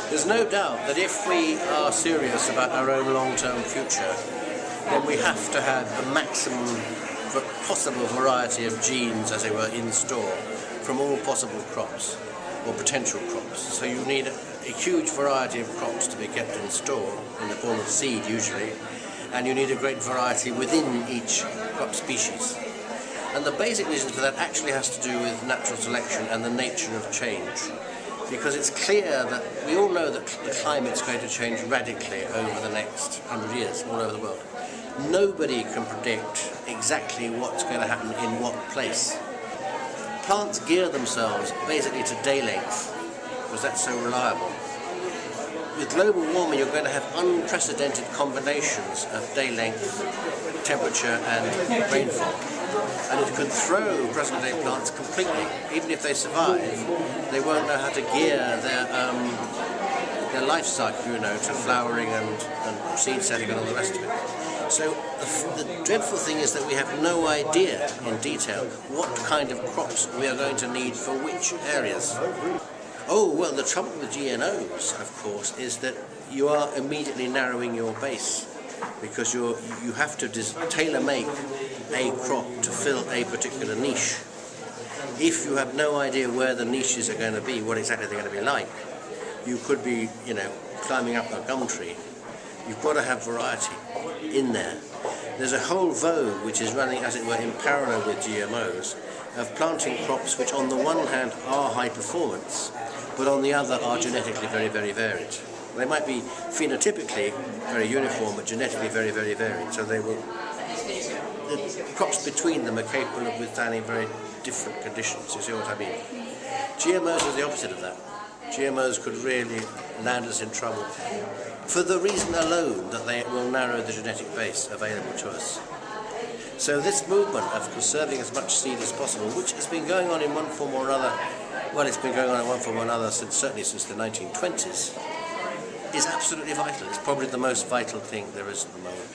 There's no doubt that if we are serious about our own long-term future, then we have to have the maximum possible variety of genes, as it were, in store from all possible crops or potential crops. So you need a huge variety of crops to be kept in store in the form of seed usually, and you need a great variety within each crop species. And the basic reason for that actually has to do with natural selection and the nature of change. Because it's clear that we all know that the climate's going to change radically over the next 100 years all over the world. Nobody can predict exactly what's going to happen in what place. Plants gear themselves basically to day length, because that's so reliable. With global warming, you're going to have unprecedented combinations of day length, temperature and rainfall. And it could throw present-day plants completely. Even if they survive, they won't know how to gear their life cycle, to flowering and seed setting and all the rest of it. So the dreadful thing is that we have no idea in detail what kind of crops we are going to need for which areas. Oh, well, the trouble with GNOs, of course, is that you are immediately narrowing your base, because you have to tailor-make a crop to fill a particular niche. If you have no idea where the niches are going to be, what exactly they're going to be like, you could be, climbing up a gum tree. You've got to have variety in there. There's a whole vogue which is running, as it were, in parallel with GMOs, of planting crops which on the one hand are high performance, but on the other are genetically very, very varied. They might be phenotypically very uniform, but genetically very, very varied. So the crops between them are capable of withstanding very different conditions. You see what I mean? GMOs are the opposite of that. GMOs could really land us in trouble for the reason alone that they will narrow the genetic base available to us. So this movement of conserving as much seed as possible, which has been going on in one form or another, well, it's been going on in one form or another certainly since the 1920s, is absolutely vital. It's probably the most vital thing there is at the moment.